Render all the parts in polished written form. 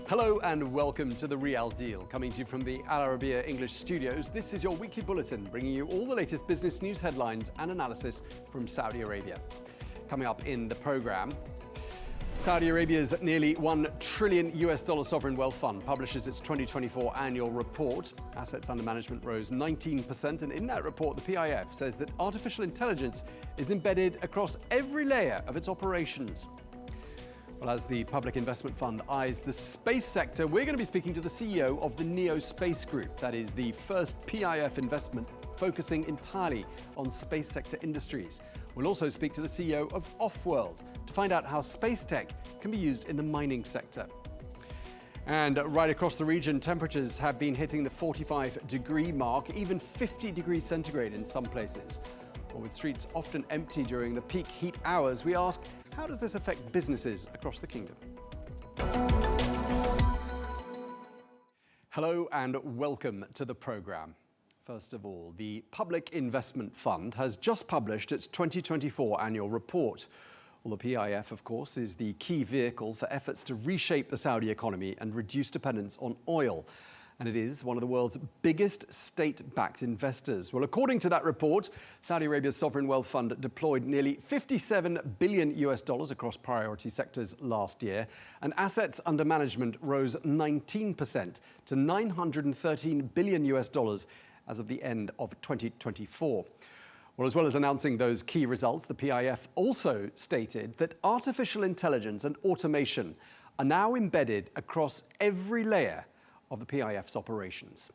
Hello and welcome to the Riyal Deal, coming to you from the Al Arabiya English studios. This is your weekly bulletin, bringing you all the latest business news headlines and analysis from Saudi Arabia. Coming up in the program, Saudi Arabia's nearly $1 trillion sovereign wealth fund publishes its 2024 annual report. Assets under management rose 19%, and in that report, the PIF says that artificial intelligence is embedded across every layer of its operations. Well, as the Public Investment Fund eyes the space sector, we're going to be speaking to the CEO of the Neo Space Group. That is the first PIF investment focusing entirely on space sector industries. We'll also speak to the CEO of OffWorld to find out how space tech can be used in the mining sector. And right across the region, temperatures have been hitting the 45-degree mark, even 50 degrees centigrade in some places. Well, with streets often empty during the peak heat hours, we ask, how does this affect businesses across the kingdom? Hello and welcome to the programme. First of all, the Public Investment Fund has just published its 2024 annual report. Well, the PIF, of course, is the key vehicle for efforts to reshape the Saudi economy and reduce dependence on oil. And it is one of the world's biggest state-backed investors. Well, according to that report, Saudi Arabia's sovereign wealth fund deployed nearly $57 billion across priority sectors last year, and assets under management rose 19% to $913 billion as of the end of 2024. Well, as well as announcing those key results, the PIF also stated that artificial intelligence and automation are now embedded across every layer of the PIF's operations.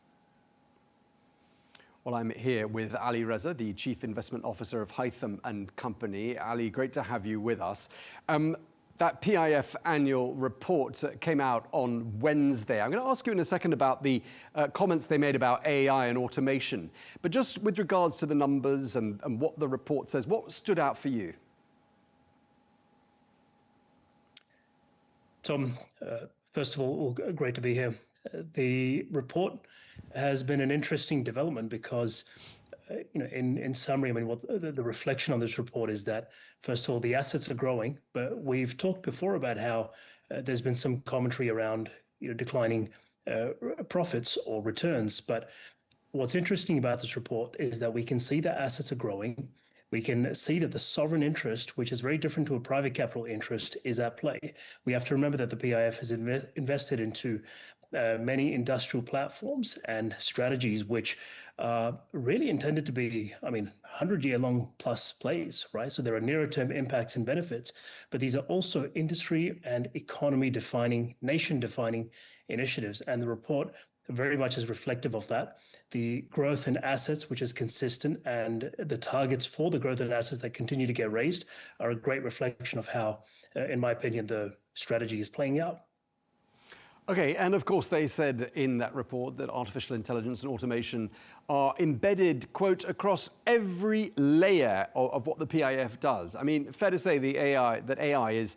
Well, I'm here with Ali Raza, the Chief Investment Officer of Haytham and Company. Ali, great to have you with us. That PIF annual report came out on Wednesday. I'm going to ask you in a second about the comments they made about AI and automation. But just with regards to the numbers and what the report says, what stood out for you? Tom, first of all, great to be here. The report has been an interesting development because, in summary, I mean, what the reflection on this report is that, first of all, the assets are growing, but we've talked before about how there's been some commentary around, declining profits or returns. But what's interesting about this report is that we can see that assets are growing. We can see that the sovereign interest, which is very different to a private capital interest, is at play. We have to remember that the PIF has invested into many industrial platforms and strategies which are really intended to be, 100-year-long plus plays, right? So there are nearer term impacts and benefits, but these are also industry and economy defining, nation defining initiatives. And the report very much is reflective of that. The growth in assets, which is consistent, and the targets for the growth in assets that continue to get raised are a great reflection of how, in my opinion, the strategy is playing out. Okay, and of course they said in that report that artificial intelligence and automation are embedded, quote, across every layer of what the PIF does. I mean, fair to say that AI is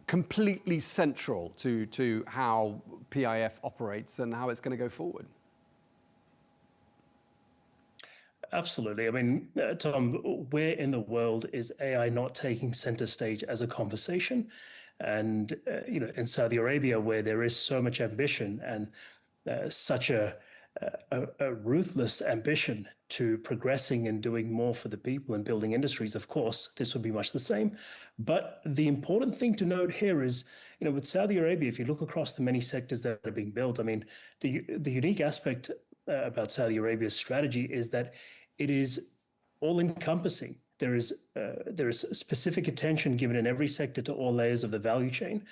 completely central to how PIF operates and how it's going to go forward. Absolutely. I mean, Tom, where in the world is AI not taking center stage as a conversation? And, in Saudi Arabia, where there is so much ambition and such a ruthless ambition to progressing and doing more for the people and building industries, of course, this would be much the same. But the important thing to note here is, with Saudi Arabia, if you look across the many sectors that are being built, I mean, the unique aspect about Saudi Arabia's strategy is that it is all-encompassing. There is specific attention given in every sector to all layers of the value chain.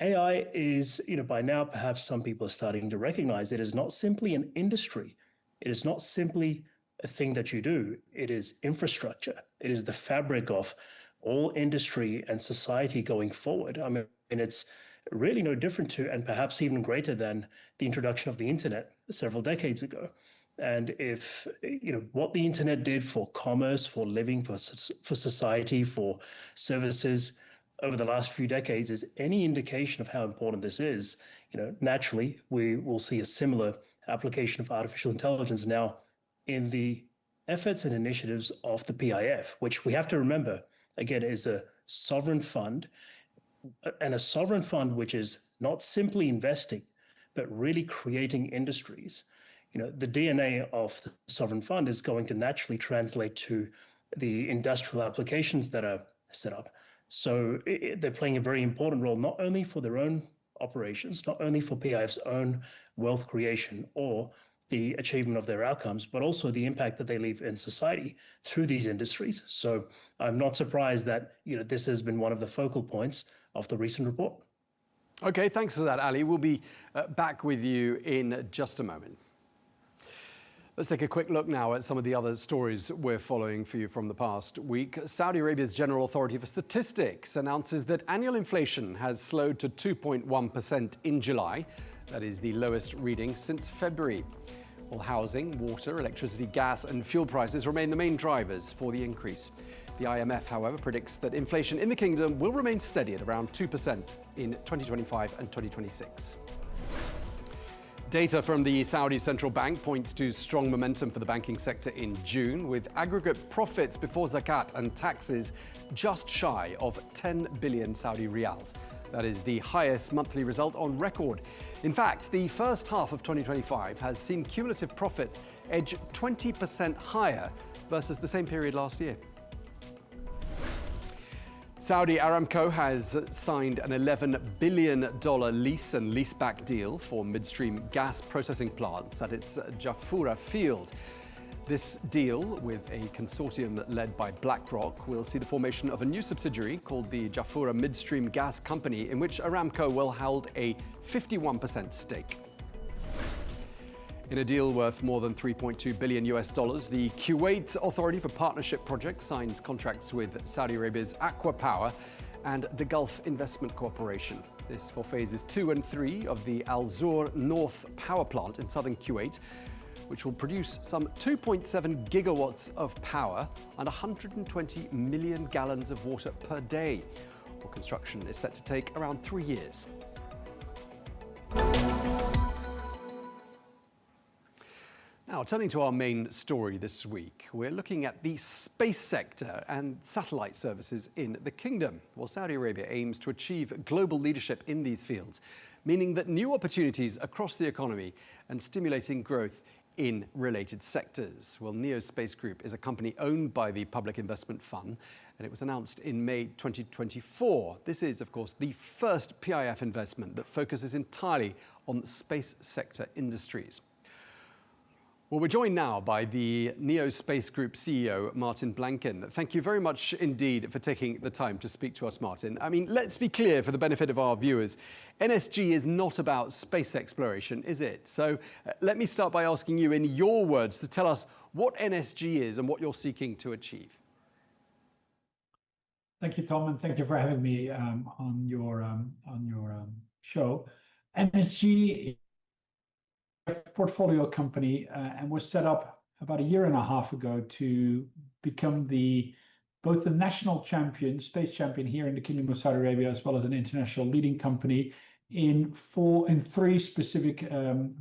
AI is, by now, perhaps some people are starting to recognize it is not simply an industry. It is not simply a thing that you do. It is infrastructure. It is the fabric of all industry and society going forward. I mean, it's really no different to, and perhaps even greater than, the introduction of the internet several decades ago. And if, what the internet did for commerce, for living, for society, for services over the last few decades is any indication of how important this is, naturally, we will see a similar application of artificial intelligence now in the efforts and initiatives of the PIF, which we have to remember, again, is a sovereign fund And a sovereign fund, which is not simply investing, but really creating industries. The DNA of the sovereign fund is going to naturally translate to the industrial applications that are set up. So they're playing a very important role, not only for their own operations, not only for PIF's own wealth creation or the achievement of their outcomes, but also the impact that they leave in society through these industries. So I'm not surprised that this has been one of the focal points of the recent report. Okay, thanks for that, Ali. We'll be back with you in just a moment. Let's take a quick look now at some of the other stories we're following for you from the past week. Saudi Arabia's General Authority for Statistics announces that annual inflation has slowed to 2.1% in July. That is the lowest reading since February. While housing, water, electricity, gas and fuel prices remain the main drivers for the increase. The IMF, however, predicts that inflation in the kingdom will remain steady at around 2% in 2025 and 2026. Data from the Saudi Central Bank points to strong momentum for the banking sector in June, with aggregate profits before zakat and taxes just shy of 10 billion Saudi riyals. That is the highest monthly result on record. In fact, the first half of 2025 has seen cumulative profits edge 20% higher versus the same period last year. Saudi Aramco has signed an $11 billion lease and leaseback deal for midstream gas processing plants at its Jafurah field. This deal, with a consortium led by BlackRock, will see the formation of a new subsidiary called the Jafurah Midstream Gas Company, in which Aramco will hold a 51% stake. In a deal worth more than $3.2 billion, the Kuwait Authority for Partnership Projects signs contracts with Saudi Arabia's Aqua Power and the Gulf Investment Corporation. This for phases 2 and 3 of the Al Zour North power plant in southern Kuwait, which will produce some 2.7 gigawatts of power and 120 million gallons of water per day. Well, construction is set to take around 3 years. Now, turning to our main story this week, we're looking at the space sector and satellite services in the kingdom. Well, Saudi Arabia aims to achieve global leadership in these fields, meaning that new opportunities across the economy and stimulating growth in related sectors. Well, Neo Space Group is a company owned by the Public Investment Fund, and it was announced in May 2024. This is, of course, the first PIF investment that focuses entirely on space sector industries. Well, we're joined now by the Neo Space Group CEO, Martijn Blanken. Thank you very much indeed for taking the time to speak to us, Martijn. I mean, let's be clear for the benefit of our viewers. NSG is not about space exploration, is it? So let me start by asking you in your words to tell us what NSG is and what you're seeking to achieve. Thank you, Tom, and thank you for having me on your show. NSG portfolio company and was set up about 1.5 years ago to become both the national champion, space champion here in the Kingdom of Saudi Arabia, as well as an international leading company in 3 specific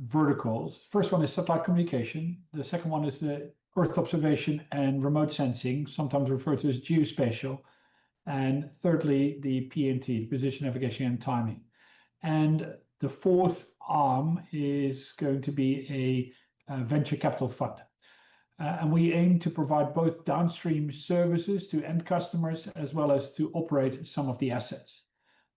verticals. First one is satellite communication. The second one is the Earth observation and remote sensing, sometimes referred to as geospatial. And thirdly, the PNT, position, navigation, and timing. And the fourth arm is going to be a venture capital fund. And we aim to provide both downstream services to end customers as well as to operate some of the assets.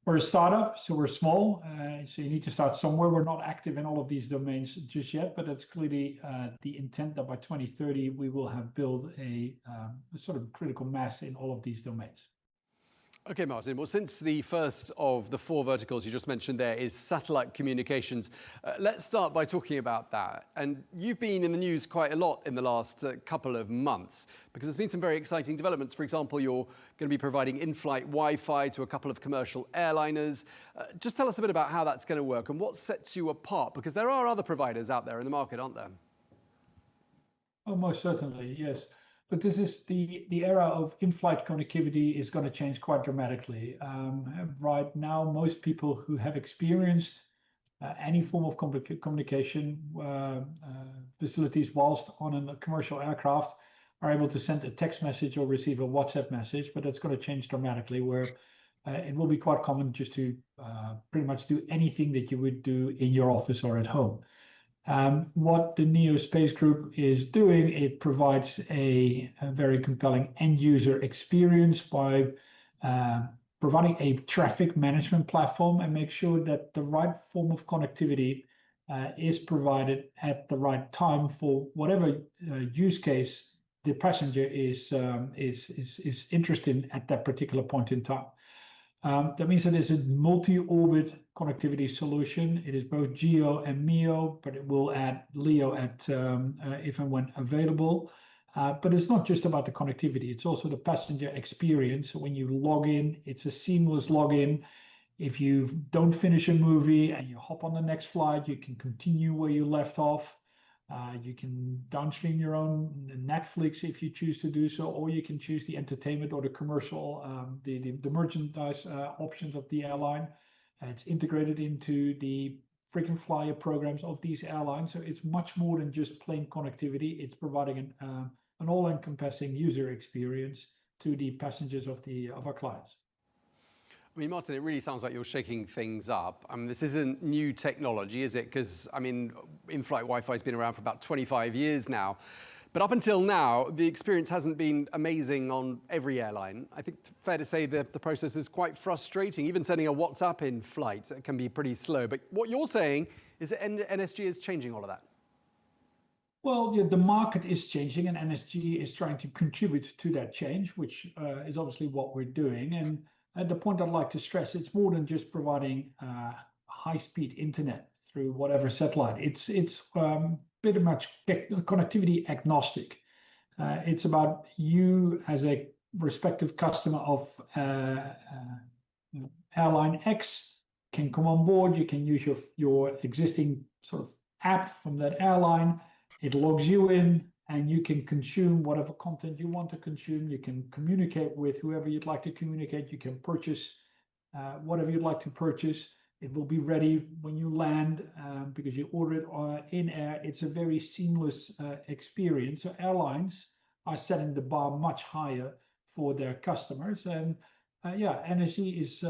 We're a startup, so we're small, so you need to start somewhere. We're not active in all of these domains just yet, but it's clearly the intent that by 2030 we will have built a sort of critical mass in all of these domains. Okay, Martijn. Well, since the first of the 4 verticals you just mentioned there is satellite communications, let's start by talking about that. And you've been in the news quite a lot in the last couple of months because there's been some very exciting developments. For example, you're going to be providing in-flight Wi-Fi to a couple of commercial airliners. Just tell us a bit about how that's going to work and what sets you apart, because there are other providers out there in the market, aren't there? Oh, most certainly, yes. But this is the era of in-flight connectivity is going to change quite dramatically. Right now, most people who have experienced any form of communication facilities whilst on a commercial aircraft are able to send a text message or receive a WhatsApp message, but that's going to change dramatically where it will be quite common just to pretty much do anything that you would do in your office or at home. What the NEO Space Group is doing, it provides a very compelling end user experience by providing a traffic management platform and make sure that the right form of connectivity is provided at the right time for whatever use case the passenger is interested in at that particular point in time. That means that it's a multi-orbit connectivity solution. It is both GEO and MEO, but it will add LEO at if and when available. But it's not just about the connectivity. It's also the passenger experience. When you log in, it's a seamless login. If you don't finish a movie and you hop on the next flight, you can continue where you left off. You can downstream your own Netflix if you choose to do so, or you can choose the entertainment or the commercial, the merchandise options of the airline. It's integrated into the frequent flyer programs of these airlines. So it's much more than just plain connectivity. It's providing an all-encompassing user experience to the passengers of our clients. I mean, Martijn, it really sounds like you're shaking things up. I mean, this isn't new technology, is it? Because, I mean, in-flight Wi-Fi has been around for about 25 years now. But up until now, the experience hasn't been amazing on every airline. I think it's fair to say that the process is quite frustrating. Even sending a WhatsApp in flight can be pretty slow. But what you're saying is that NSG is changing all of that. Well, yeah, the market is changing, and NSG is trying to contribute to that change, which is obviously what we're doing. And at the point I'd like to stress, it's more than just providing high-speed internet through whatever satellite. It's pretty much connectivity agnostic. It's about you as a respective customer of airline X can come on board. You can use your existing sort of app from that airline. It logs you in, and you can consume whatever content you want to consume. You can communicate with whoever you'd like to communicate. You can purchase whatever you'd like to purchase. It will be ready when you land because you order it in air. It's a very seamless experience. So airlines are setting the bar much higher for their customers. And yeah, energy is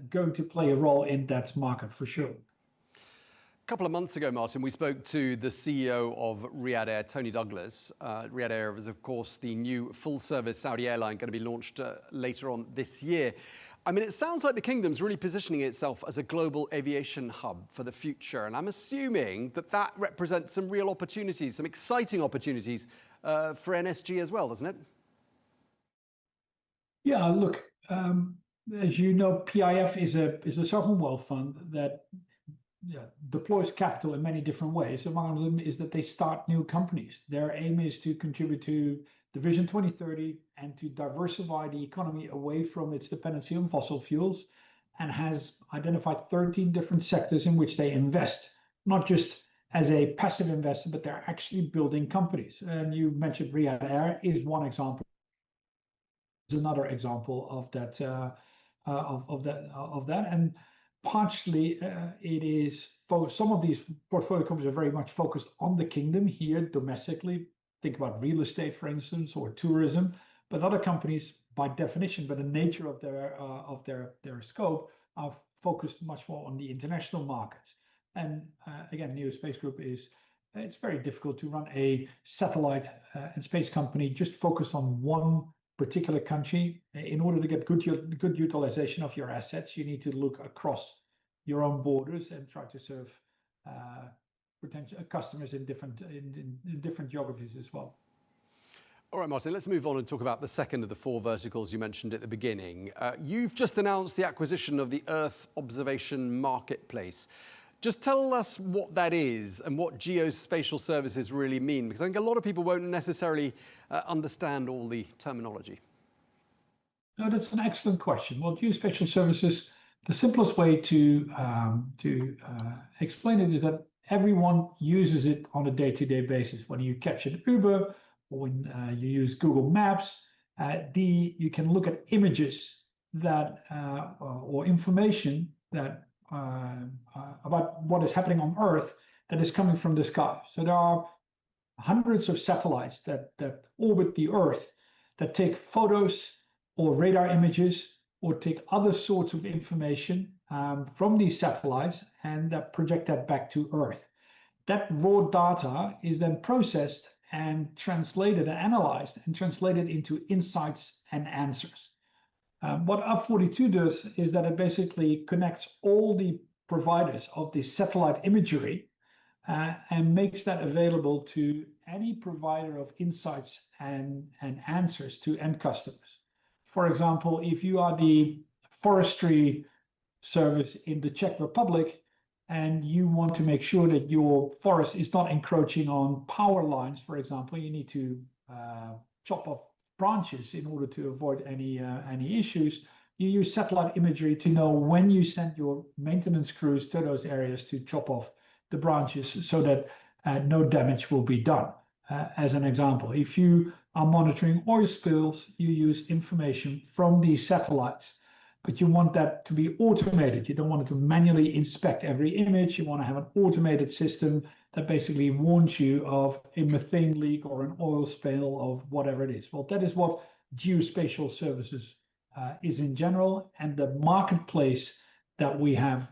going to play a role in that market for sure. A couple of months ago, Martijn, we spoke to the CEO of Riyadh Air, Tony Douglas. Riyadh Air is, of course, the new full-service Saudi airline going to be launched later on this year. I mean, it sounds like the kingdom's really positioning itself as a global aviation hub for the future. And I'm assuming that that represents some real opportunities, some exciting opportunities for NSG as well, doesn't it? Yeah, look, as you know, PIF is a sovereign wealth fund that deploys capital in many different ways. Among them is that they start new companies. Their aim is to contribute to the Vision 2030 and to diversify the economy away from its dependency on fossil fuels, and has identified 13 different sectors in which they invest, not just as a passive investor, but they're actually building companies. And you mentioned Riyadh Air is one example. Is another example of that. And partially, it is for some of these portfolio companies are very much focused on the kingdom here domestically. Think about real estate, for instance, or tourism. But other companies, by definition, by the nature of their scope, are focused much more on the international markets. And again, NEO Space Group it's very difficult to run a satellite and space company just focused on one particular country. In order to get good utilization of your assets, you need to look across your own borders and try to serve potential customers in different geographies as well. All right, Martijn, let's move on and talk about the second of the four verticals you mentioned at the beginning. You've just announced the acquisition of the Earth Observation Marketplace. Just tell us what that is and what geospatial services really mean, because I think a lot of people won't necessarily understand all the terminology. No, that's an excellent question. Well, geospatial services, the simplest way to explain it is that everyone uses it on a day-to-day basis. When you catch an Uber or when you use Google Maps, you can look at images that or information that about what is happening on Earth that is coming from the sky. So there are hundreds of satellites that orbit the Earth that take photos or radar images or take other sorts of information from these satellites and project that back to Earth. That raw data is then processed and translated and analyzed and translated into insights and answers. What OffWorld does is that it basically connects all the providers of the satellite imagery and makes that available to any provider of insights and answers to end customers. For example, if you are the forestry service in the Czech Republic and you want to make sure that your forest is not encroaching on power lines, for example, you need to chop off branches in order to avoid any issues. You use satellite imagery to know when you send your maintenance crews to those areas to chop off the branches so that no damage will be done. As an example, if you are monitoring oil spills, you use information from these satellites, but you want that to be automated. You don't want it to manually inspect every image. You want to have an automated system that basically warns you of a methane leak or an oil spill of whatever it is. Well, that is what geospatial services is in general, and the marketplace that we have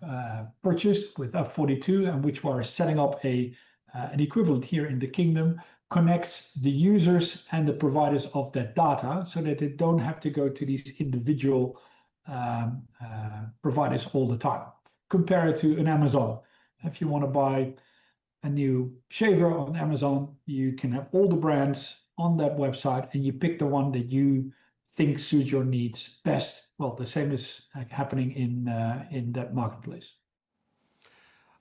purchased with OffWorld and which we are setting up an equivalent here in the kingdom, connects the users and the providers of that data so that they don't have to go to these individual providers all the time. Compare it to an Amazon. If you want to buy a new shaver on Amazon, you can have all the brands on that website and you pick the one that you think suits your needs best. Well, the same is happening in that marketplace.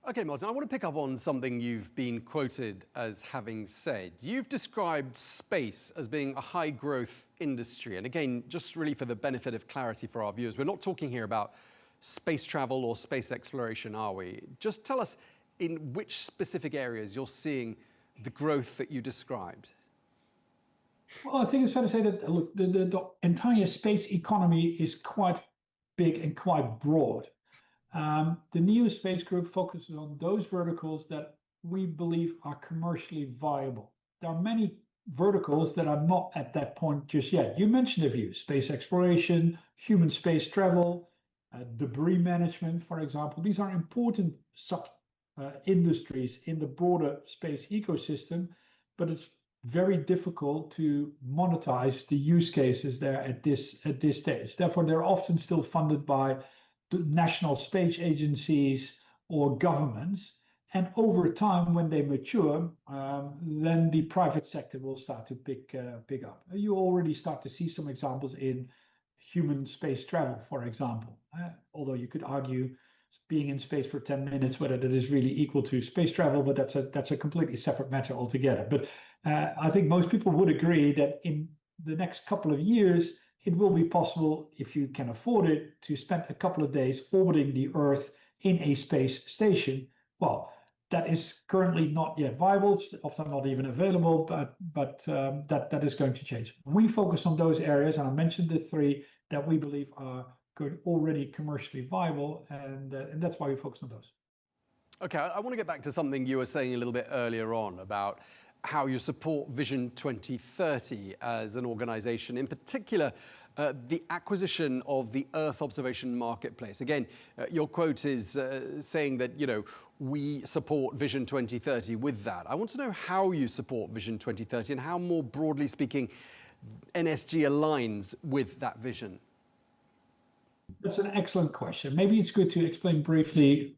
Okay, Martijn, I want to pick up on something you've been quoted as having said. You've described space as being a high growth industry. And again, just really for the benefit of clarity for our viewers, we're not talking here about space travel or space exploration, are we? Just tell us in which specific areas you're seeing the growth that you described. Well, I think it's fair to say that, look, the entire space economy is quite big and quite broad. The Neo Space Group focuses on those verticals that we believe are commercially viable. There are many verticals that are not at that point just yet. You mentioned a few: space exploration, human space travel, debris management, for example. These are important industries in the broader space ecosystem, but it's very difficult to monetize the use cases there at this stage. Therefore, they're often still funded by national space agencies or governments, and over time, when they mature, then the private sector will start to pick up. You already start to see some examples in human space travel, for example. Although you could argue being in space for 10 minutes whether that is really equal to space travel, but that's a completely separate matter altogether. But I think most people would agree that in the next couple of years, it will be possible, if you can afford it, to spend a couple of days orbiting the Earth in a space station. Well, that is currently not yet viable, it's often not even available, but that is going to change. We focus on those areas, and I mentioned the three that we believe are already commercially viable, and that's why we focus on those. Okay, I want to get back to something you were saying a little bit earlier on about how you support Vision 2030 as an organization, in particular, the acquisition of the Earth observation marketplace. Again, your quote is saying that, we support Vision 2030 with that. I want to know how you support Vision 2030 and how, more broadly speaking, NSG aligns with that vision. That's an excellent question. Maybe it's good to explain briefly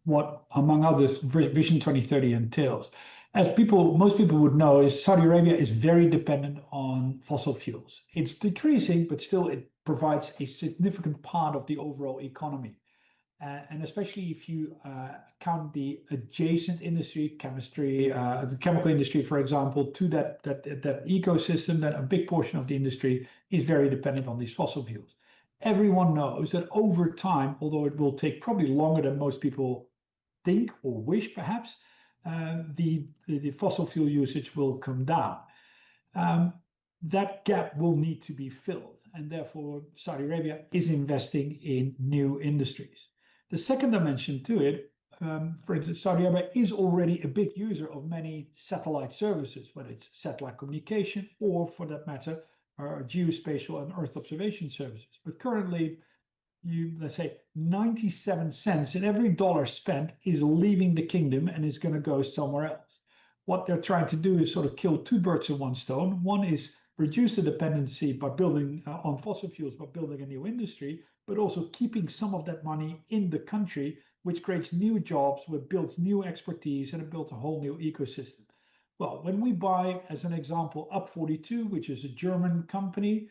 what, among others, Vision 2030 entails. As most people would know, is Saudi Arabia is very dependent on fossil fuels. It's decreasing, but still it provides a significant part of the overall economy. And especially if you count the adjacent industry, chemistry, the chemical industry, for example, to that ecosystem, then a big portion of the industry is very dependent on these fossil fuels. Everyone knows that over time, although it will take probably longer than most people think or wish, perhaps, the fossil fuel usage will come down. That gap will need to be filled, and therefore Saudi Arabia is investing in new industries. The second dimension to it, for instance, Saudi Arabia is already a big user of many satellite services, whether it's satellite communication or, for that matter, geospatial and Earth observation services. But currently, let's say 97 cents in every dollar spent is leaving the kingdom and is going to go somewhere else. What they're trying to do is sort of kill two birds with one stone. One is reduce the dependency by building on fossil fuels, by building a new industry, but also keeping some of that money in the country, which creates new jobs, which builds new expertise, and it builds a whole new ecosystem. Well, when we buy, as an example, Up42, which is a German company,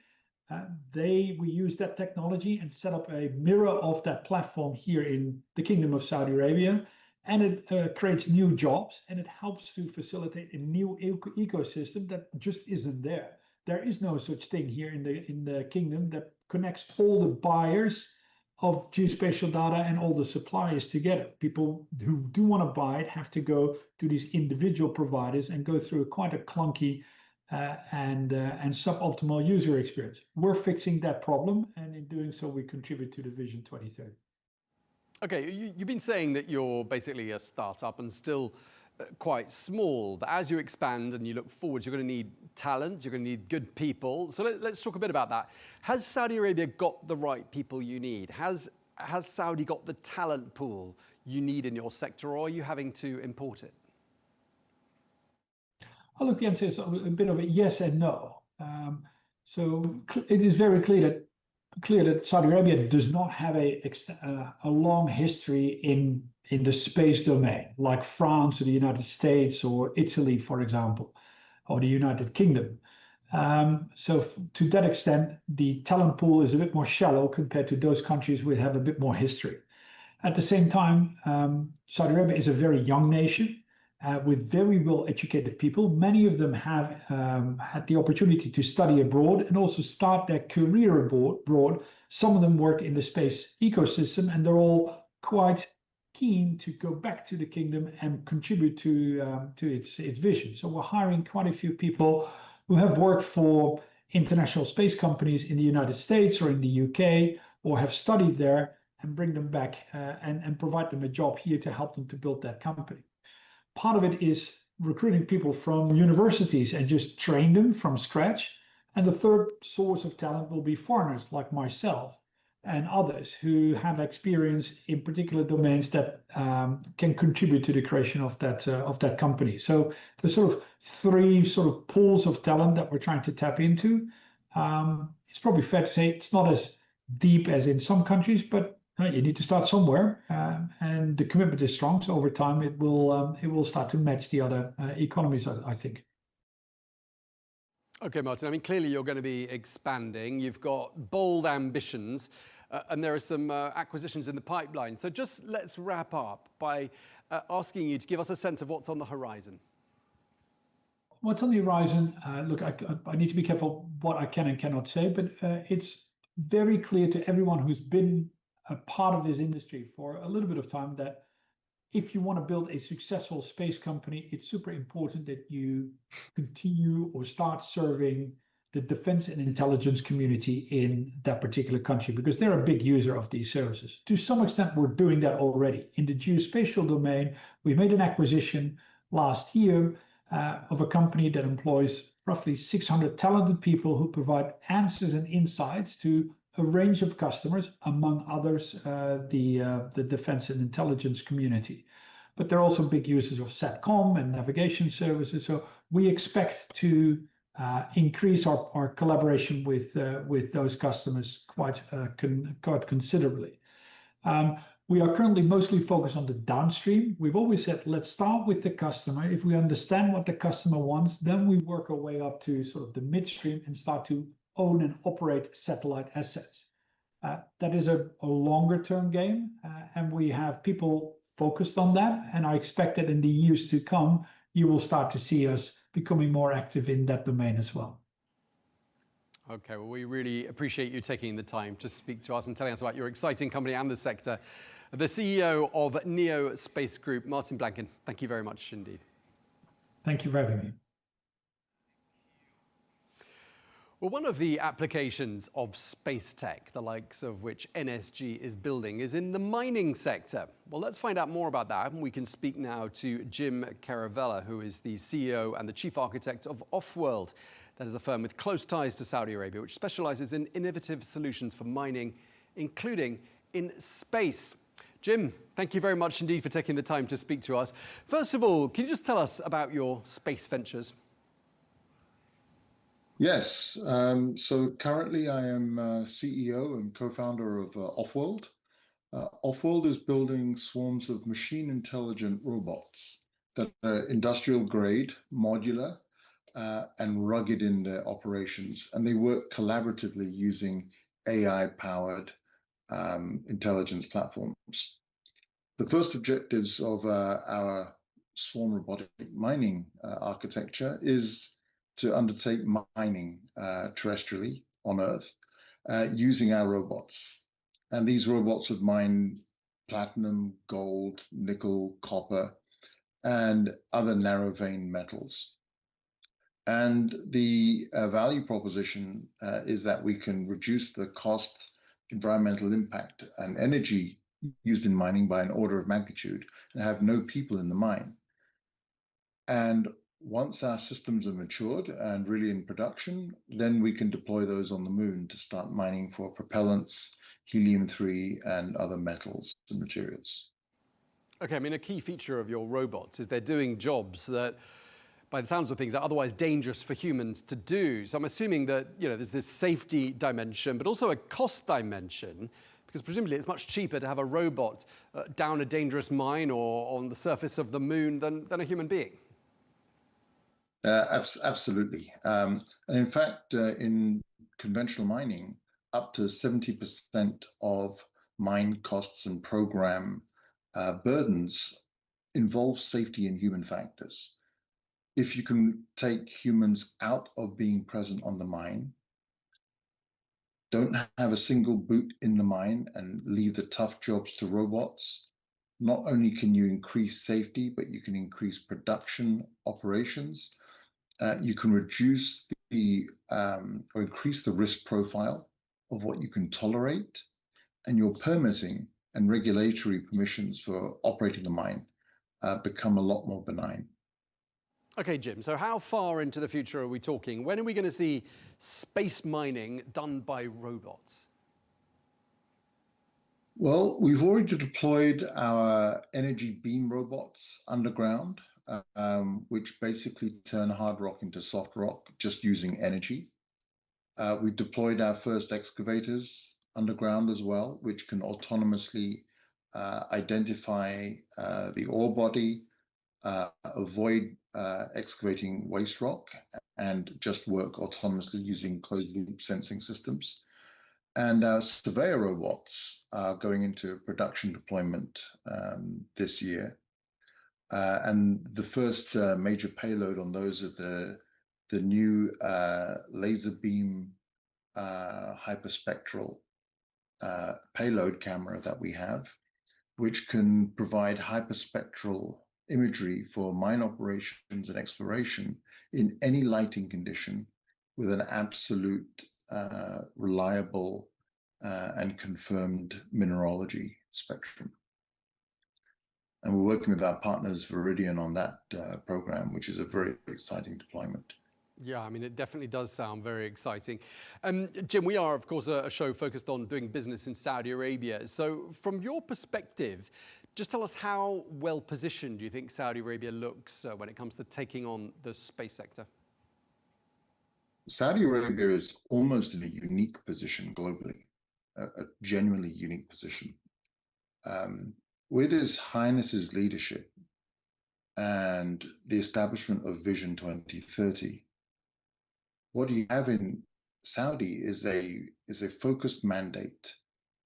we use that technology and set up a mirror of that platform here in the Kingdom of Saudi Arabia, and it creates new jobs, and it helps to facilitate a new ecosystem that just isn't there. There is no such thing here in the kingdom that connects all the buyers of geospatial data and all the suppliers together. People who do want to buy it have to go to these individual providers and go through quite a clunky and suboptimal user experience. We're fixing that problem, and in doing so, we contribute to the Vision 2030. Okay, you've been saying that you're basically a startup and still quite small, but as you expand and you look forward, you're going to need talent, you're going to need good people. So let's talk a bit about that. Has Saudi Arabia got the right people you need? Has Saudi got the talent pool you need in your sector, or are you having to import it? Well, look, the answer is a bit of a yes and no. So it is very clear that Saudi Arabia does not have a long history in the space domain, like France or the United States or Italy, for example, or the United Kingdom. So to that extent, the talent pool is a bit more shallow compared to those countries which have a bit more history. At the same time, Saudi Arabia is a very young nation with very well-educated people. Many of them have had the opportunity to study abroad and also start their career abroad. Some of them work in the space ecosystem, and they're all quite keen to go back to the kingdom and contribute to its vision. So we're hiring quite a few people who have worked for international space companies in the United States or in the UK, or have studied there, and bring them back and provide them a job here to help them to build that company. Part of it is recruiting people from universities and just train them from scratch. And the third source of talent will be foreigners like myself and others who have experience in particular domains that can contribute to the creation of that company. So there's sort of three sort of pools of talent that we're trying to tap into. It's probably fair to say it's not as deep as in some countries, but you need to start somewhere, and the commitment is strong. So over time, it will start to match the other economies, I think. Okay, Martijn, I mean, clearly you're going to be expanding. You've got bold ambitions, and there are some acquisitions in the pipeline. So just let's wrap up by asking you to give us a sense of what's on the horizon. What's on the horizon? Look, I need to be careful what I can and cannot say, but it's very clear to everyone who's been a part of this industry for a little bit of time that if you want to build a successful space company, it's super important that you continue or start serving the defense and intelligence community in that particular country, because they're a big user of these services. To some extent, we're doing that already. In the geospatial domain, we made an acquisition last year of a company that employs roughly 600 talented people who provide answers and insights to a range of customers, among others, the defense and intelligence community. But they're also big users of SATCOM and navigation services. So we expect to increase our collaboration with those customers quite considerably. We are currently mostly focused on the downstream. We've always said, let's start with the customer. If we understand what the customer wants, then we work our way up to sort of the midstream and start to own and operate satellite assets. That is a longer term game, and we have people focused on that. And I expect that in the years to come, you will start to see us becoming more active in that domain as well. Okay, well, we really appreciate you taking the time to speak to us and telling us about your exciting company and the sector. The CEO of Neo Space Group, Martijn Blanken, thank you very much indeed. Thank you for having me. Well, one of the applications of space tech, the likes of which NSG is building, is in the mining sector. Well, let's find out more about that. And we can speak now to Jim Keravala, who is the CEO and the chief architect of OffWorld. That is a firm with close ties to Saudi Arabia, which specializes in innovative solutions for mining, including in space. Jim, thank you very much indeed for taking the time to speak to us. First of all, can you just tell us about your space ventures? Yes. So currently I am CEO and co-founder of OffWorld. OffWorld is building swarms of machine intelligent robots that are industrial grade, modular, and rugged in their operations. And they work collaboratively using AI-powered intelligence platforms. The first objectives of our swarm robotic mining architecture is to undertake mining terrestrially on Earth using our robots. And these robots would mine platinum, gold, nickel, copper, and other narrow vein metals. And the value proposition is that we can reduce the cost, environmental impact, and energy used in mining by an order of magnitude and have no people in the mine. And once our systems are matured and really in production, then we can deploy those on the moon to start mining for propellants, helium-3, and other metals and materials. Okay, I mean, a key feature of your robots is they're doing jobs that, by the sounds of things, are otherwise dangerous for humans to do. So I'm assuming that, you know, there's this safety dimension, but also a cost dimension, because presumably it's much cheaper to have a robot down a dangerous mine or on the surface of the moon than a human being. Absolutely. And in fact, in conventional mining, up to 70% of mine costs and program burdens involve safety and human factors. If you can take humans out of being present on the mine, don't have a single boot in the mine and leave the tough jobs to robots, not only can you increase safety, but you can increase production operations. You can reduce or increase the risk profile of what you can tolerate, and your permitting and regulatory permissions for operating the mine become a lot more benign. Okay, Jim, so how far into the future are we talking? When are we going to see space mining done by robots? Well, we've already deployed our energy beam robots underground, which basically turn hard rock into soft rock just using energy. We deployed our first excavators underground as well, which can autonomously identify the ore body, avoid excavating waste rock, and just work autonomously using closed loop sensing systems. And our surveyor robots are going into production deployment this year. And the first major payload on those are the new laser beam hyperspectral payload camera that we have, which can provide hyperspectral imagery for mine operations and exploration in any lighting condition with an absolute reliable and confirmed mineralogy spectrum. And we're working with our partners Viridian on that program, which is a very exciting deployment. Yeah, I mean, it definitely does sound very exciting. Jim, we are, of course, a show focused on doing business in Saudi Arabia. So from your perspective, just tell us how well positioned do you think Saudi Arabia looks when it comes to taking on the space sector? Saudi Arabia is almost in a unique position globally, a genuinely unique position. With His Highness's leadership and the establishment of Vision 2030, what you have in Saudi is a focused mandate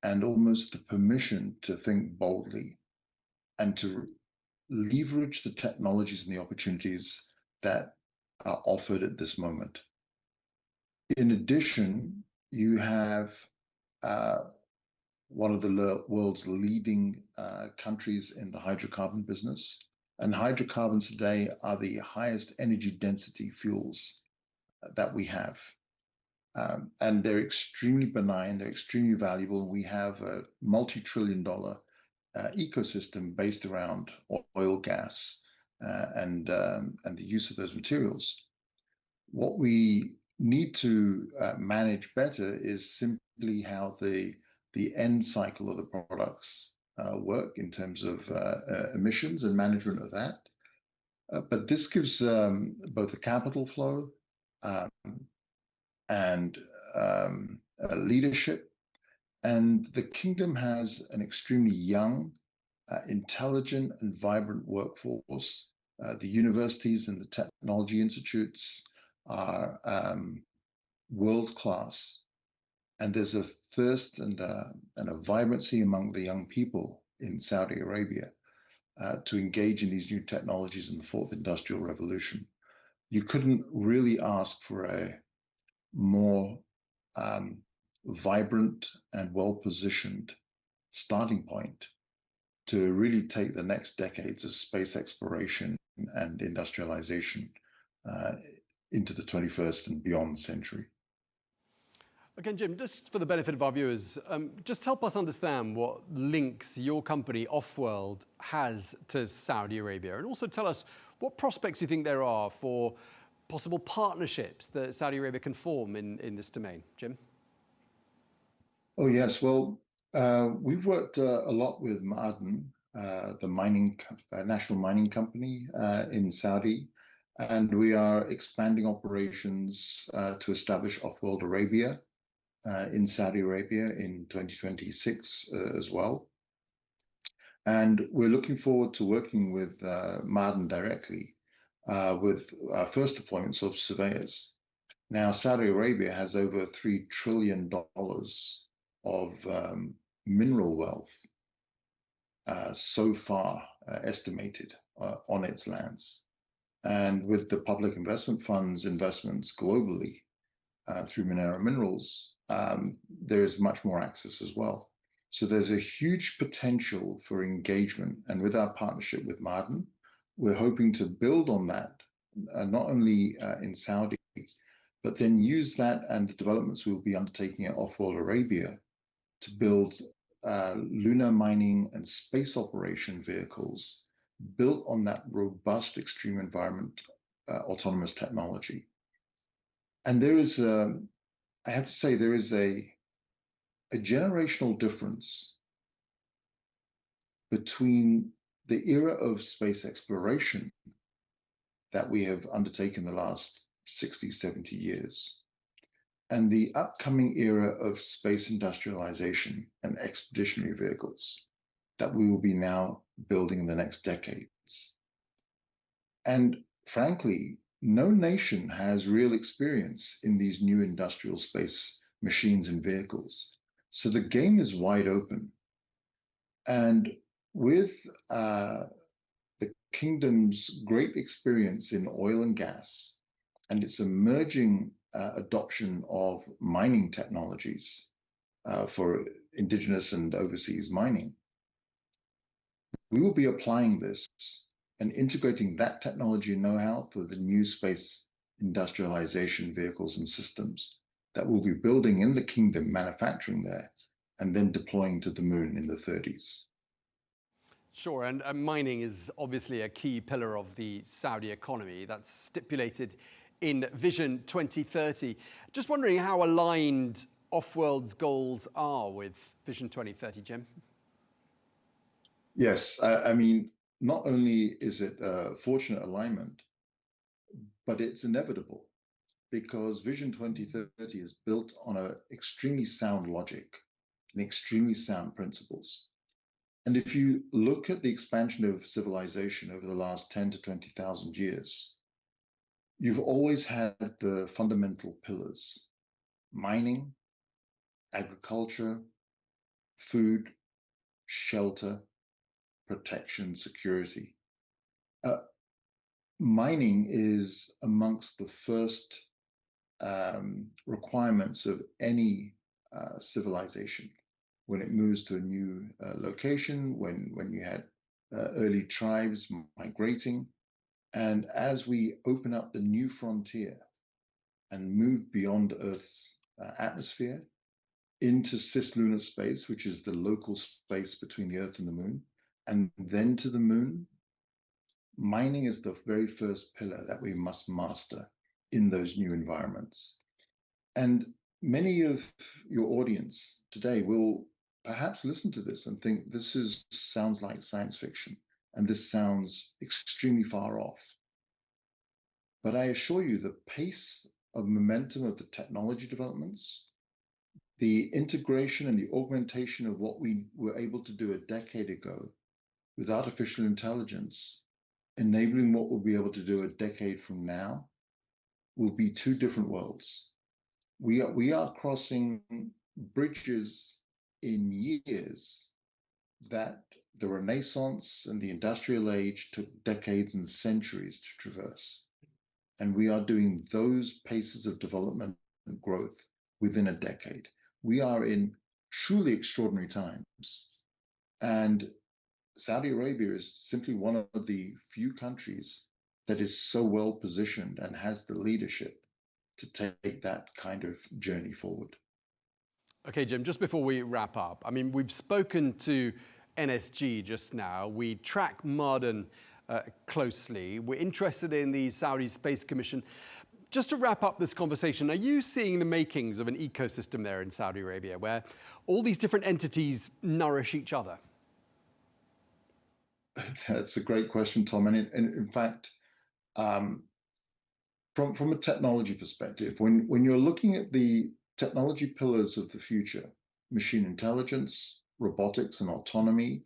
and almost the permission to think boldly and to leverage the technologies and the opportunities that are offered at this moment. In addition, you have one of the world's leading countries in the hydrocarbon business. And hydrocarbons today are the highest energy density fuels that we have. And they're extremely benign, they're extremely valuable. We have a multi-trillion-dollar ecosystem based around oil, gas, and the use of those materials. What we need to manage better is simply how the end cycle of the products work in terms of emissions and management of that. But this gives both a capital flow and leadership. And the kingdom has an extremely young, intelligent, and vibrant workforce. The universities and the technology institutes are world class, and there's a thirst and a vibrancy among the young people in Saudi Arabia to engage in these new technologies in the fourth industrial revolution. You couldn't really ask for a more vibrant and well-positioned starting point to really take the next decades of space exploration and industrialization into the 21st and beyond century. Again, Jim, just for the benefit of our viewers, just help us understand what links your company, OffWorld, has to Saudi Arabia, and also tell us what prospects you think there are for possible partnerships that Saudi Arabia can form in this domain. Jim? Oh, yes. Well, we've worked a lot with Ma'aden, the national mining company in Saudi, and we are expanding operations to establish OffWorld Arabia in Saudi Arabia in 2026 as well. And we're looking forward to working with Ma'aden directly with our first deployments of surveyors. Now, Saudi Arabia has over $3 trillion of mineral wealth so far estimated on its lands. And with the public investment funds investments globally through Minera Minerals, there is much more access as well. So there's a huge potential for engagement. And with our partnership with Ma'aden, we're hoping to build on that, not only in Saudi, but then use that and the developments we'll be undertaking at OffWorld Arabia to build lunar mining and space operation vehicles built on that robust extreme environment autonomous technology. And there is, I have to say, there is a generational difference between the era of space exploration that we have undertaken the last 60, 70 years and the upcoming era of space industrialization and expeditionary vehicles that we will be now building in the next decades. And frankly, no nation has real experience in these new industrial space machines and vehicles. So the game is wide open. And with the kingdom's great experience in oil and gas and its emerging adoption of mining technologies for indigenous and overseas mining, we will be applying this and integrating that technology and know-how for the new space industrialization vehicles and systems that we'll be building in the kingdom, manufacturing there, and then deploying to the moon in the 30s. Sure, and mining is obviously a key pillar of the Saudi economy. That's stipulated in Vision 2030. Just wondering how aligned OffWorld's goals are with Vision 2030, Jim? Yes, I mean, not only is it a fortunate alignment, but it's inevitable because Vision 2030 is built on an extremely sound logic and extremely sound principles. And if you look at the expansion of civilization over the last 10 to 20,000 years, you've always had the fundamental pillars: mining, agriculture, food, shelter, protection, security. Mining is amongst the first requirements of any civilization. When it moves to a new location, when you had early tribes migrating, and as we open up the new frontier and move beyond Earth's atmosphere, into cislunar space, which is the local space between the Earth and the Moon, and then to the Moon. Mining is the very first pillar that we must master in those new environments. And many of your audience today will perhaps listen to this and think sounds like science fiction, and this sounds extremely far off. But I assure you, the pace of momentum of the technology developments, the integration and the augmentation of what we were able to do a decade ago with artificial intelligence, enabling what we'll be able to do a decade from now, will be two different worlds. We are crossing bridges in years that the Renaissance and the Industrial Age took decades and centuries to traverse. And we are doing those paces of development and growth within a decade. We are in truly extraordinary times. And Saudi Arabia is simply one of the few countries that is so well positioned and has the leadership to take that kind of journey forward. Okay, Jim, just before we wrap up, I mean, we've spoken to NSG just now. We track Martijn closely. We're interested in the Saudi Space Commission. Just to wrap up this conversation, are you seeing the makings of an ecosystem there in Saudi Arabia where all these different entities nourish each other? That's a great question, Tom. And in fact, from a technology perspective, when you're looking at the technology pillars of the future, machine intelligence, robotics and autonomy,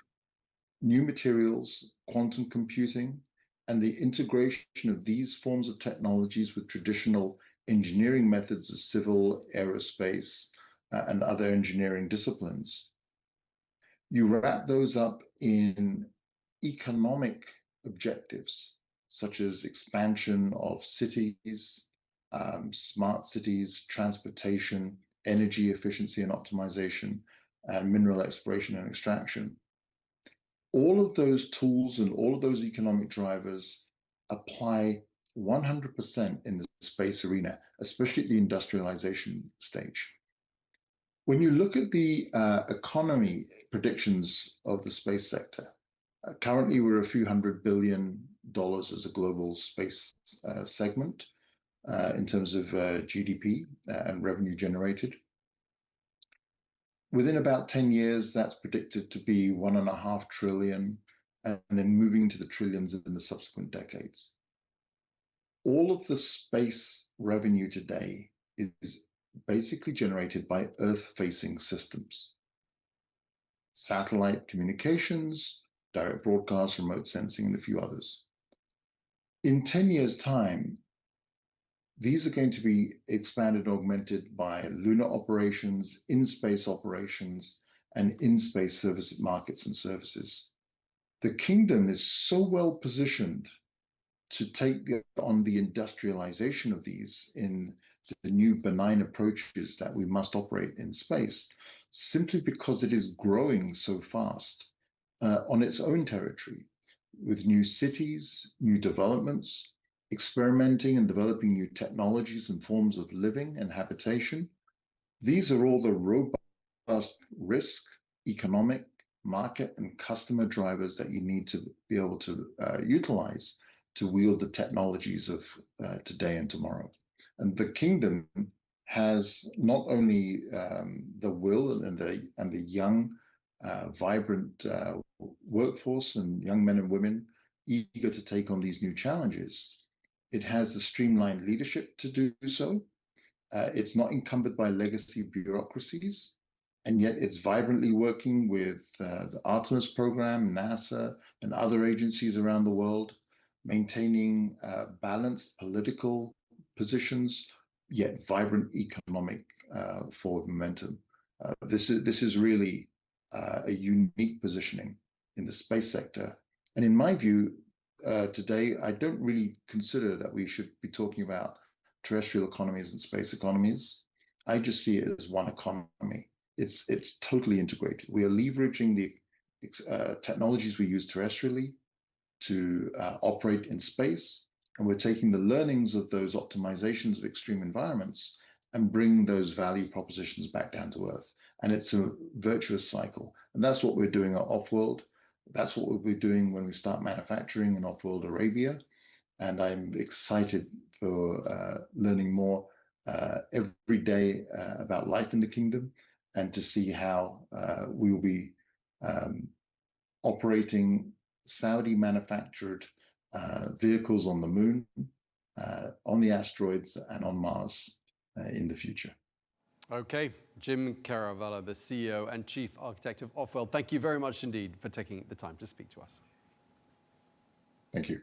new materials, quantum computing, and the integration of these forms of technologies with traditional engineering methods of civil, aerospace, and other engineering disciplines, you wrap those up in economic objectives, such as expansion of cities, smart cities, transportation, energy efficiency and optimization, and mineral exploration and extraction. All of those tools and all of those economic drivers apply 100% in the space arena, especially at the industrialization stage. When you look at the economy predictions of the space sector, currently we're a few $100 billion as a global space segment in terms of GDP and revenue generated. Within about 10 years, that's predicted to be $1.5 trillion, and then moving to the trillions in the subsequent decades. All of the space revenue today is basically generated by Earth-facing systems. Satellite communications, direct broadcast, remote sensing, and a few others. In 10 years' time, these are going to be expanded and augmented by lunar operations, in-space operations, and in-space service markets and services. The kingdom is so well positioned to take on the industrialization of these in the new benign approaches that we must operate in space, simply because it is growing so fast on its own territory, with new cities, new developments, experimenting and developing new technologies and forms of living and habitation. These are all the robust risk, economic, market, and customer drivers that you need to be able to utilize to wield the technologies of today and tomorrow. And the kingdom has not only the will and the young, vibrant workforce and young men and women eager to take on these new challenges. It has the streamlined leadership to do so. It's not encumbered by legacy bureaucracies, and yet it's vibrantly working with the Artemis program, NASA, and other agencies around the world, maintaining balanced political positions, yet vibrant economic forward momentum. This is really a unique positioning in the space sector. And in my view, today, I don't really consider that we should be talking about terrestrial economies and space economies. I just see it as one economy. It's totally integrated. We are leveraging the technologies we use terrestrially to operate in space, and we're taking the learnings of those optimizations of extreme environments and bring those value propositions back down to earth. And it's a virtuous cycle. And that's what we're doing at OffWorld. That's what we'll be doing when we start manufacturing in OffWorld Arabia. And I'm excited for learning more every day about life in the kingdom, and to see how we will be operating Saudi manufactured vehicles on the moon, on the asteroids, and on Mars in the future. Okay, Jim Keravala, the CEO and Chief Architect of OffWorld, thank you very much indeed for taking the time to speak to us. Thank you.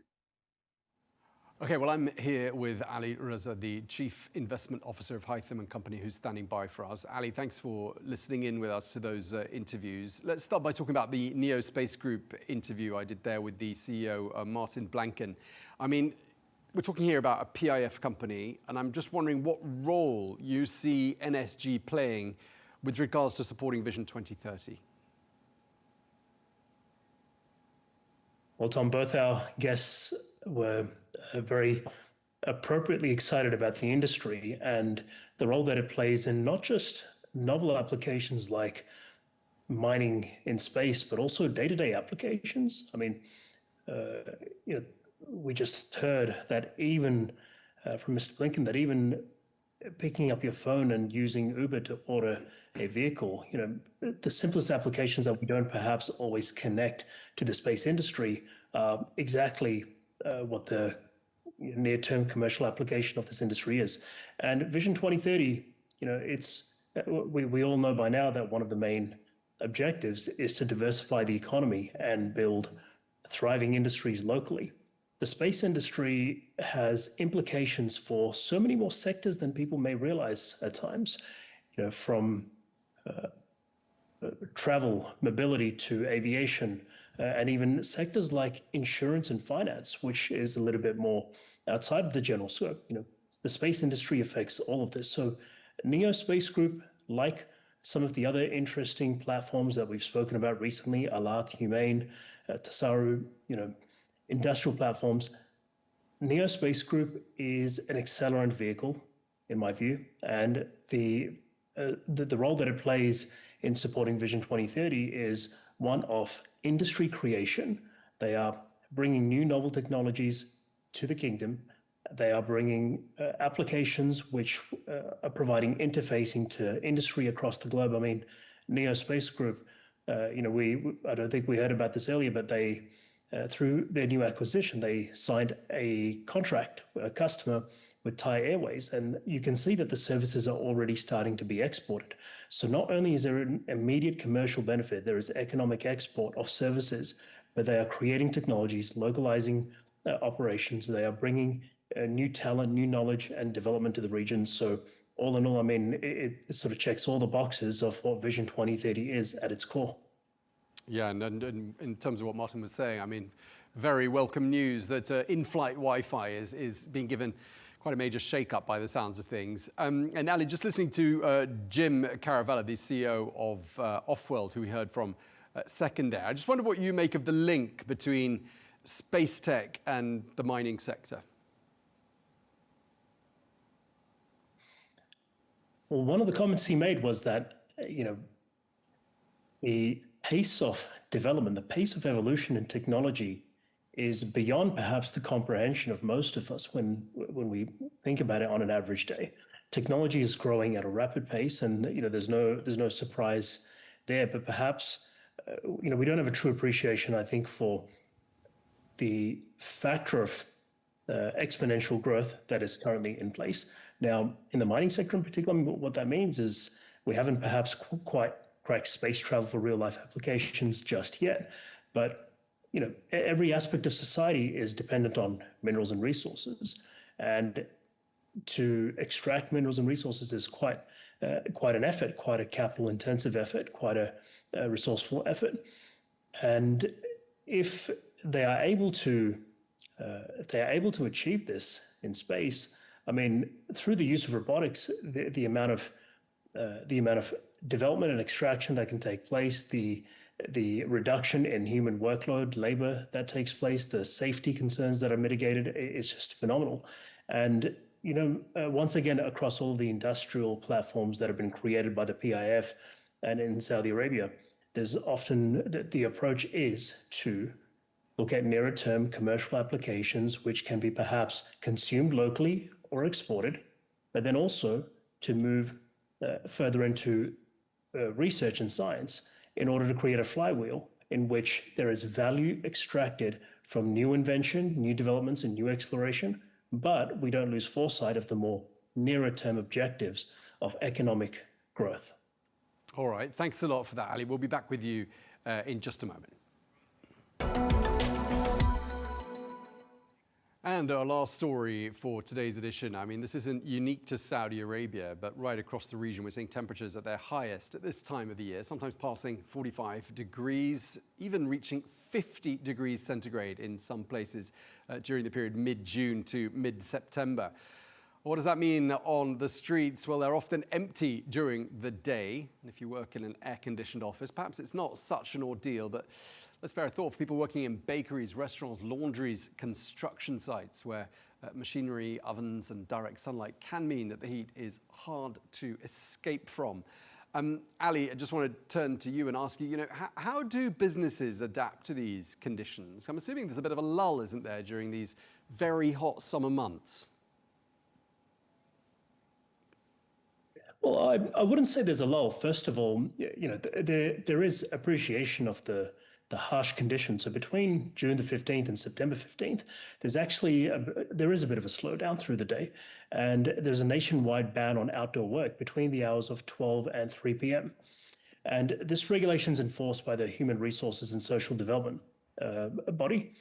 Okay, well, I'm here with Ali Raza, the Chief Investment Officer of Haytham and Company, who's standing by for us. Ali, thanks for listening in with us to those interviews. Let's start by talking about the Neo Space Group interview I did there with the CEO, Martijn Blanken. I mean, we're talking here about a PIF company, and I'm just wondering what role you see NSG playing with regards to supporting Vision 2030. Well, Tom, both our guests were very appropriately excited about the industry and the role that it plays in not just novel applications like mining in space, but also day-to-day applications. I mean, we just heard that even from Mr. Blanken, that even picking up your phone and using Uber to order a vehicle, the simplest applications that we don't perhaps always connect to the space industry are exactly what the near-term commercial application of this industry is. And Vision 2030, we all know by now that one of the main objectives is to diversify the economy and build thriving industries locally. The space industry has implications for so many more sectors than people may realize at times, from travel, mobility to aviation, and even sectors like insurance and finance, which is a little bit more outside of the general scope. The space industry affects all of this. So Neo Space Group, like some of the other interesting platforms that we've spoken about recently, Alat, Humane, Tasaru, industrial platforms, Neo Space Group is an accelerant vehicle, in my view, and the role that it plays in supporting Vision 2030 is one of industry creation. They are bringing new novel technologies to the kingdom. They are bringing applications which are providing interfacing to industry across the globe. I mean, Neo Space Group, I don't think we heard about this earlier, but they, through their new acquisition, they signed a contract, a customer with Thai Airways, and you can see that the services are already starting to be exported. So not only is there an immediate commercial benefit, there is economic export of services, but they are creating technologies, localizing operations. They are bringing new talent, new knowledge and development to the region. So all in all, I mean, it sort of checks all the boxes of what Vision 2030 is at its core. Yeah, and in terms of what Martin was saying, I mean, very welcome news that in-flight Wi-Fi is being given quite a major shake-up by the sounds of things. And Ali, just listening to Jim Keravala, the CEO of OffWorld, who we heard from second there, I just wonder what you make of the link between space tech and the mining sector. Well, one of the comments he made was that, the pace of development, the pace of evolution in technology is beyond perhaps the comprehension of most of us when we think about it on an average day. Technology is growing at a rapid pace, and there's no surprise there. But perhaps we don't have a true appreciation, I think, for the factor of exponential growth that is currently in place. Now, in the mining sector in particular, what that means is we haven't perhaps quite cracked space travel for real life applications just yet, but every aspect of society is dependent on minerals and resources, and to extract minerals and resources is quite an effort, quite a capital intensive effort, quite a resourceful effort. And if they are able to achieve this in space, I mean, through the use of robotics, the amount of development and extraction that can take place, the reduction in human workload, labor that takes place, the safety concerns that are mitigated is just phenomenal. And once again, across all the industrial platforms that have been created by the PIF and in Saudi Arabia, there's often the approach is to look at nearer term commercial applications, which can be perhaps consumed locally or exported, but then also to move further into research and science in order to create a flywheel in which there is value extracted from new invention, new developments, and new exploration, but we don't lose foresight of the more nearer term objectives of economic growth. All right, thanks a lot for that, Ali. We'll be back with you in just a moment. And our last story for today's edition, I mean, this isn't unique to Saudi Arabia, but right across the region, we're seeing temperatures at their highest at this time of the year, sometimes passing 45 degrees, even reaching 50 degrees centigrade in some places during the period mid-June to mid-September. What does that mean on the streets? Well, they're often empty during the day. And if you work in an air-conditioned office, perhaps it's not such an ordeal, but let's spare a thought for people working in bakeries, restaurants, laundries, construction sites, where machinery, ovens, and direct sunlight can mean that the heat is hard to escape from. Ali, I just want to turn to you and ask you, how do businesses adapt to these conditions? I'm assuming there's a bit of a lull, isn't there, during these very hot summer months? Well, I wouldn't say there's a lull. First of all, there is appreciation of the harsh conditions. So between June the 15th and September 15th, there is a bit of a slowdown through the day, and there's a nationwide ban on outdoor work between the hours of 12 and 3 p.m. And this regulation is enforced by the Human Resources and Social Development body.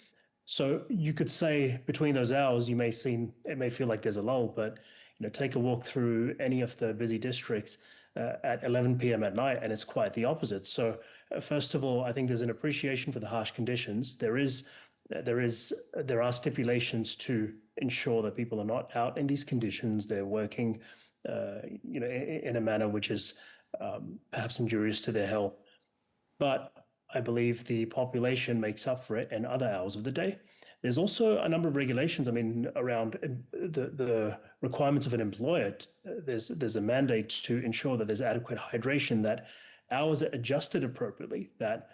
So you could say between those hours, it may feel like there's a lull, but take a walk through any of the busy districts at 11 p.m. at night, and it's quite the opposite. So first of all, I think there's an appreciation for the harsh conditions. There are stipulations to ensure that people are not out in these conditions. They're working, in a manner which is perhaps injurious to their health. But I believe the population makes up for it in other hours of the day. There's also a number of regulations, around the requirements of an employer. There's a mandate to ensure that there's adequate hydration, that hours are adjusted appropriately, that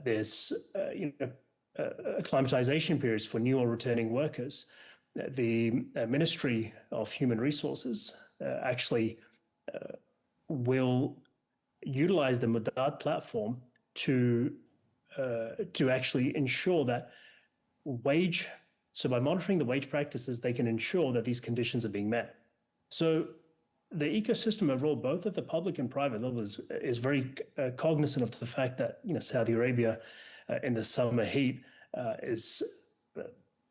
there's acclimatization periods for new or returning workers. The Ministry of Human Resources actually will utilize the Madad platform to actually ensure that so by monitoring the wage practices, they can ensure that these conditions are being met. So the ecosystem overall, both at the public and private level, is very cognizant of the fact that Saudi Arabia in the summer heat is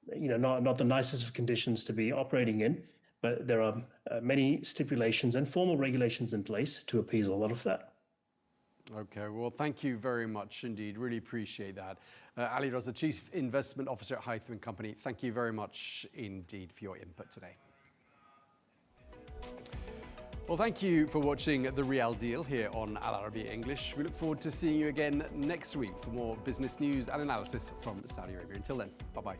not the nicest of conditions to be operating in, but there are many stipulations and formal regulations in place to appease a lot of that. Okay, well, thank you very much indeed. Really appreciate that. Ali Raza, Chief Investment Officer at Haytham & Company, thank you very much indeed for your input today. Well, thank you for watching The Riyal Deal here on Al Arabiya English. We look forward to seeing you again next week for more business news and analysis from Saudi Arabia. Until then, bye-bye.